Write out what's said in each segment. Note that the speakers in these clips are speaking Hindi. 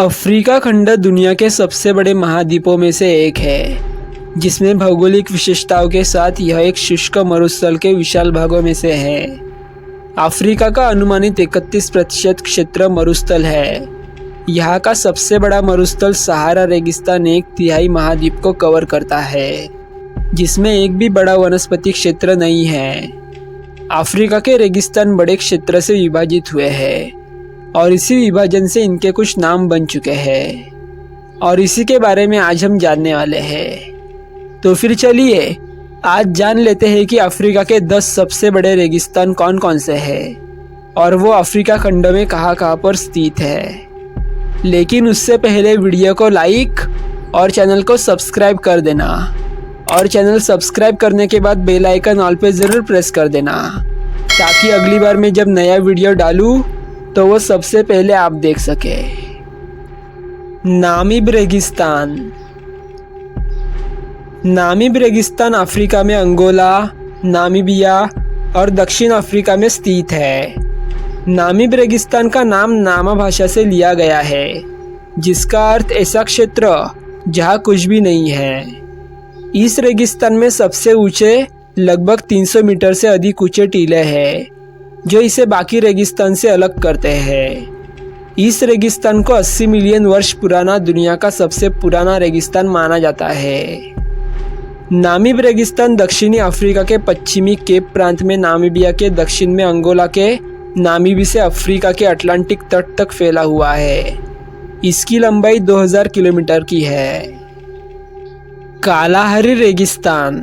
अफ्रीका खंड दुनिया के सबसे बड़े महाद्वीपों में से एक है, जिसमें भौगोलिक विशेषताओं के साथ यह एक शुष्क मरुस्थल के विशाल भागों में से है। अफ्रीका का अनुमानित 31% क्षेत्र मरुस्थल है। यहाँ का सबसे बड़ा मरुस्थल सहारा रेगिस्तान 1/3 महाद्वीप को कवर करता है, जिसमें एक भी बड़ा वनस्पति क्षेत्र नहीं है। अफ्रीका के रेगिस्तान बड़े क्षेत्र से विभाजित हुए हैं और इसी विभाजन से इनके कुछ नाम बन चुके हैं और इसी के बारे में आज हम जानने वाले हैं। तो फिर चलिए आज जान लेते हैं कि अफ्रीका के 10 सबसे बड़े रेगिस्तान कौन कौन से हैं और वो अफ्रीका खंड में कहाँ पर स्थित है। लेकिन उससे पहले वीडियो को लाइक और चैनल को सब्सक्राइब कर देना और चैनल सब्सक्राइब करने के बाद बेल आइकन ऑल पे ज़रूर प्रेस कर देना, ताकि अगली बार मैं जब नया वीडियो डालूँ तो वो सबसे पहले आप देख सके। नामीब रेगिस्तान। नामीब रेगिस्तान अफ्रीका में अंगोला, नामीबिया और दक्षिण अफ्रीका में स्थित है। नामीब रेगिस्तान का नाम नामा भाषा से लिया गया है, जिसका अर्थ ऐसा क्षेत्र जहाँ कुछ भी नहीं है। इस रेगिस्तान में सबसे ऊंचे लगभग 300 मीटर से अधिक ऊंचे टीले हैं, जो इसे बाकी रेगिस्तान से अलग करते हैं। इस रेगिस्तान को 80 मिलियन वर्ष पुराना दुनिया का सबसे पुराना रेगिस्तान माना जाता है। नामीब रेगिस्तान दक्षिणी अफ्रीका के पश्चिमी केप प्रांत में नामीबिया के दक्षिण में अंगोला के नामीबी से अफ्रीका के अटलांटिक तट तक फैला हुआ है। इसकी लंबाई 2000 किलोमीटर की है। कालाहारी रेगिस्तान।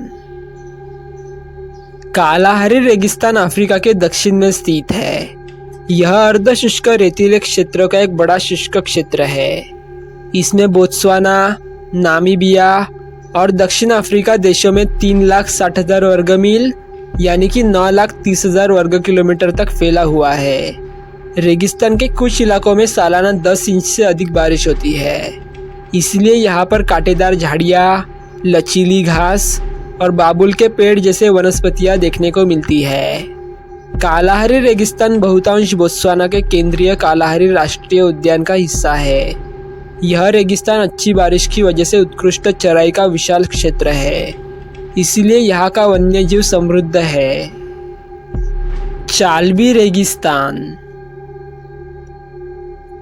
कालाहारी रेगिस्तान अफ्रीका के दक्षिण में स्थित है। यह अर्ध शुष्क रेतीले क्षेत्र का एक बड़ा शुष्क क्षेत्र है। इसमें बोत्सवाना, नामीबिया और दक्षिण अफ्रीका देशों में 3,60,000 वर्ग मील यानी कि 9,30,000 वर्ग किलोमीटर तक फैला हुआ है। रेगिस्तान के कुछ इलाकों में सालाना 10 इंच से अधिक बारिश होती है, इसलिए यहाँ पर कांटेदार झाड़ियाँ, लचीली घास और बाबुल के पेड़ जैसे वनस्पतियाँ देखने को मिलती है। कालाहारी रेगिस्तान बहुतांश बोत्सवाना के केंद्रीय कालाहारी राष्ट्रीय उद्यान का हिस्सा है। यह रेगिस्तान अच्छी बारिश की वजह से उत्कृष्ट चराई का विशाल क्षेत्र है, इसलिए यहाँ का वन्यजीव समृद्ध है। चालबी रेगिस्तान।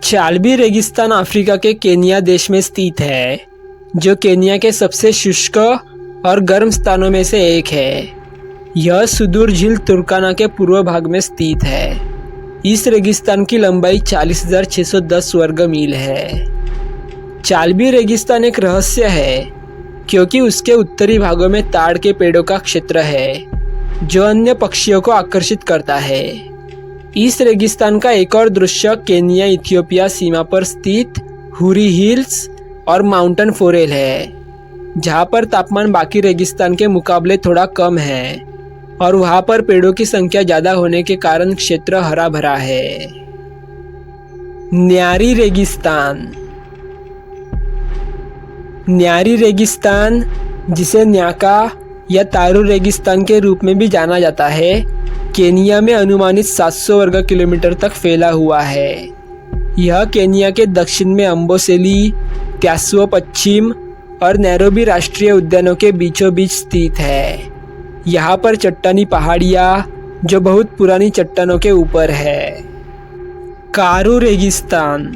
चालबी रेगिस्तान अफ्रीका के केन्या देश में स्थित है, जो केन्या के सबसे शुष्क और गर्म स्थानों में से एक है। यह सुदूर झील तुर्काना के पूर्व भाग में स्थित है। इस रेगिस्तान की लंबाई 40,610 वर्ग मील है। चालबी रेगिस्तान एक रहस्य है, क्योंकि उसके उत्तरी भागों में ताड़ के पेड़ों का क्षेत्र है, जो अन्य पक्षियों को आकर्षित करता है। इस रेगिस्तान का एक और दृश्य केन्या इथियोपिया सीमा पर स्थित हुरी हिल्स और माउंटेन फोरेल है, जहाँ पर तापमान बाकी रेगिस्तान के मुकाबले थोड़ा कम है और वहाँ पर पेड़ों की संख्या ज़्यादा होने के कारण क्षेत्र हरा भरा है। न्यारी रेगिस्तान। न्यारी रेगिस्तान, जिसे न्याका या तारू रेगिस्तान के रूप में भी जाना जाता है, केन्या में अनुमानित 700 वर्ग किलोमीटर तक फैला हुआ है। यह केन्या के दक्षिण में अम्बोसेली, क्यासुओ पश्चिम और नैरोबी राष्ट्रीय उद्यानों के बीचों बीच स्थित है। यहाँ पर चट्टानी पहाड़ियाँ, जो बहुत पुरानी चट्टानों के ऊपर है। कारू रेगिस्तान।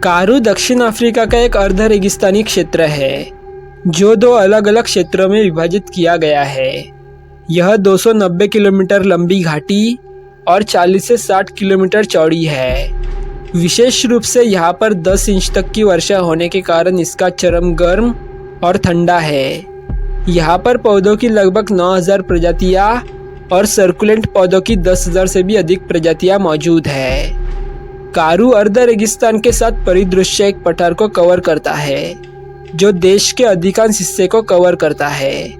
कारू दक्षिण अफ्रीका का एक अर्ध रेगिस्तानी क्षेत्र है, जो 2 अलग अलग क्षेत्रों में विभाजित किया गया है। यह 290 किलोमीटर लंबी घाटी और 40 से 60 किलोमीटर चौड़ी है। विशेष रूप से यहाँ पर 10 इंच तक की वर्षा होने के कारण इसका चरम गर्म और ठंडा है। यहाँ पर पौधों की लगभग 9,000 प्रजातियाँ और सर्कुलेंट पौधों की 10,000 से भी अधिक प्रजातियाँ मौजूद है। कारू अर्ध रेगिस्तान के साथ परिदृश्य एक पठार को कवर करता है, जो देश के अधिकांश हिस्से को कवर करता है,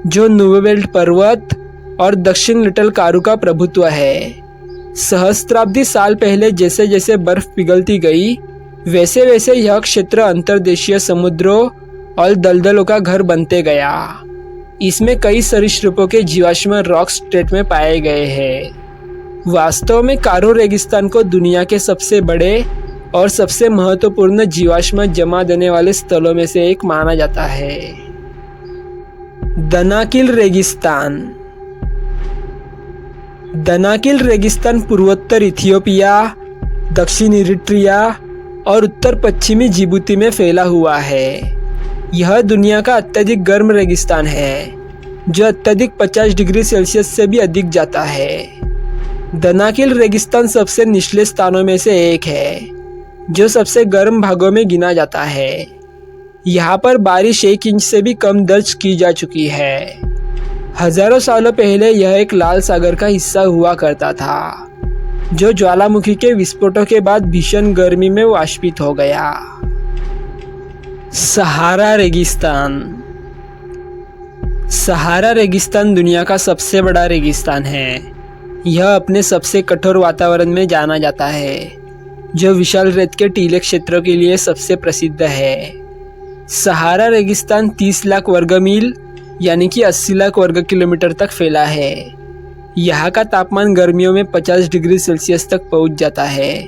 जो नुवेवेल्ट पर्वत और दक्षिण लिटल कारू का प्रभुत्व है। सहस्त्राब्दी साल पहले जैसे जैसे बर्फ पिघलती गई, वैसे वैसे यह क्षेत्र अंतर्देशीय समुद्रों और दलदलों का घर बनते गया। इसमें कई सरीसृपों के जीवाश्म रॉक स्ट्रेट में पाए गए हैं। वास्तव में कारू रेगिस्तान को दुनिया के सबसे बड़े और सबसे महत्वपूर्ण जीवाश्म जमा देने वाले स्थलों में से एक माना जाता है। दनाकिल रेगिस्तान। दनाकिल रेगिस्तान पूर्वोत्तर इथियोपिया, दक्षिण इरिट्रिया और उत्तर पश्चिमी जिबूती में फैला हुआ है। यह दुनिया का अत्यधिक गर्म रेगिस्तान है जो अत्यधिक 50 डिग्री सेल्सियस से भी अधिक जाता है। दनाकिल रेगिस्तान सबसे निचले स्थानों में से एक है जो सबसे गर्म भागों में गिना जाता है। यहाँ पर बारिश 1 इंच से भी कम दर्ज की जा चुकी है। हजारों सालों पहले यह एक लाल सागर का हिस्सा हुआ करता था जो ज्वालामुखी के विस्फोटों के बाद भीषण गर्मी में वाष्पित हो गया। सहारा रेगिस्तान। सहारा रेगिस्तान दुनिया का सबसे बड़ा रेगिस्तान है। यह अपने सबसे कठोर वातावरण में जाना जाता है जो विशाल रेत के टीले क्षेत्रों के लिए सबसे प्रसिद्ध है। सहारा रेगिस्तान 30 लाख वर्ग मील यानी कि 80 लाख वर्ग किलोमीटर तक फैला है। यहाँ का तापमान गर्मियों में 50 डिग्री सेल्सियस तक पहुँच जाता है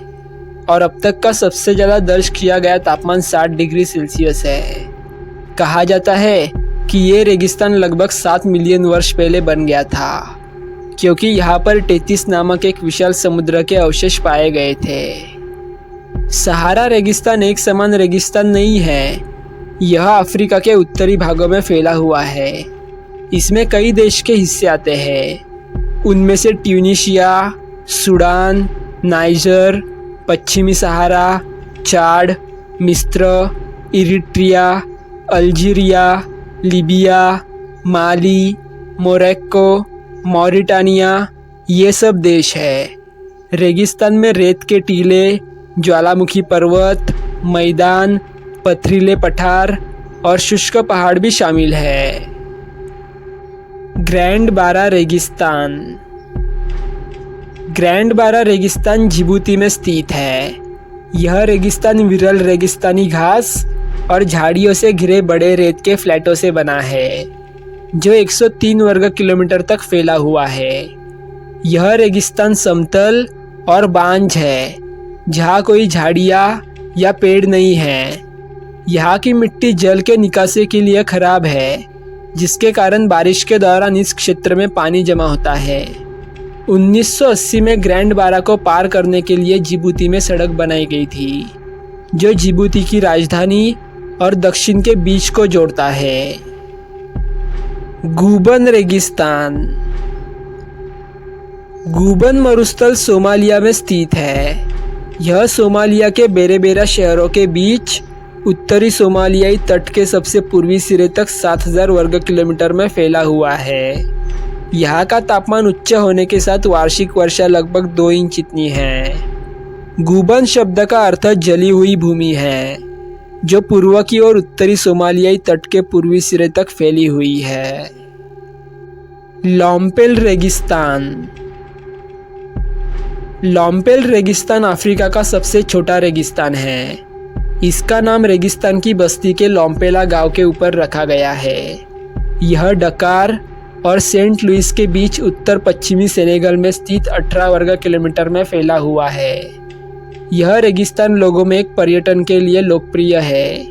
और अब तक का सबसे ज़्यादा दर्ज किया गया तापमान 60 डिग्री सेल्सियस है। कहा जाता है कि ये रेगिस्तान लगभग 7 मिलियन वर्ष पहले बन गया था क्योंकि यहाँ पर टेथिस नामक एक विशाल समुद्र के अवशेष पाए गए थे। सहारा रेगिस्तान एक समान रेगिस्तान नहीं है। यह अफ्रीका के उत्तरी भागों में फैला हुआ है। इसमें कई देश के हिस्से आते हैं। उनमें से ट्यूनीशिया, सूडान, नाइजर, पश्चिमी सहारा, चाड, मिस्र, इरिट्रिया, अल्जीरिया, लीबिया, माली, मोरक्को, मॉरिटानिया ये सब देश है। रेगिस्तान में रेत के टीले, ज्वालामुखी पर्वत, मैदान, पथरीले पठार और शुष्क पहाड़ भी शामिल है। ग्रैंड बारा रेगिस्तान। ग्रैंड बारा रेगिस्तान जिबूती में स्थित है। यह रेगिस्तान विरल रेगिस्तानी घास और झाड़ियों से घिरे बड़े रेत के फ्लैटों से बना है जो 103 वर्ग किलोमीटर तक फैला हुआ है। यह रेगिस्तान समतल और बांझ है जहाँ कोई झाड़ियाँ या पेड़ नहीं है। यहाँ की मिट्टी जल के निकासी के लिए खराब है जिसके कारण बारिश के दौरान इस क्षेत्र में पानी जमा होता है। 1980 में ग्रैंड बारा को पार करने के लिए जिबूती में सड़क बनाई गई थी जो जिबूती की राजधानी और दक्षिण के बीच को जोड़ता है। गूबन रेगिस्तान। गूबन मरुस्थल सोमालिया में स्थित है। यह सोमालिया के बेरेबेरा शहरों के बीच उत्तरी सोमालियाई तट के सबसे पूर्वी सिरे तक 7000 वर्ग किलोमीटर में फैला हुआ है। यहाँ का तापमान उच्च होने के साथ वार्षिक वर्षा लगभग 2 इंच इतनी है। गूबन शब्द का अर्थ जली हुई भूमि है जो पूर्व की ओर उत्तरी सोमालियाई तट के पूर्वी सिरे तक फैली हुई है। लॉम्पेल रेगिस्तान। लॉम्पेल रेगिस्तान अफ्रीका का सबसे छोटा रेगिस्तान है। इसका नाम रेगिस्तान की बस्ती के लॉम्पेला गांव के ऊपर रखा गया है। यह डकार और सेंट लुइस के बीच उत्तर पश्चिमी सेनेगल में स्थित 18 वर्ग किलोमीटर में फैला हुआ है। यह रेगिस्तान लोगों में एक पर्यटन के लिए लोकप्रिय है।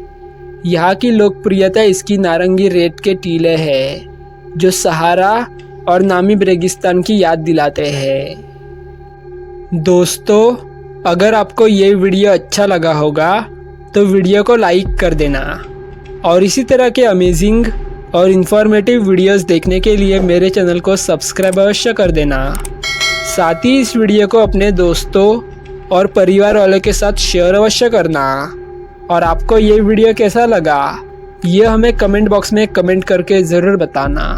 यहाँ की लोकप्रियता इसकी नारंगी रेत के टीले हैं जो सहारा और नामीब रेगिस्तान की याद दिलाते हैं। दोस्तों, अगर आपको ये वीडियो अच्छा लगा होगा तो वीडियो को लाइक कर देना और इसी तरह के अमेजिंग और इन्फॉर्मेटिव वीडियोस देखने के लिए मेरे चैनल को सब्सक्राइब अवश्य कर देना। साथ ही इस वीडियो को अपने दोस्तों और परिवार वालों के साथ शेयर अवश्य करना। और आपको ये वीडियो कैसा लगा ये हमें कमेंट बॉक्स में कमेंट करके ज़रूर बताना।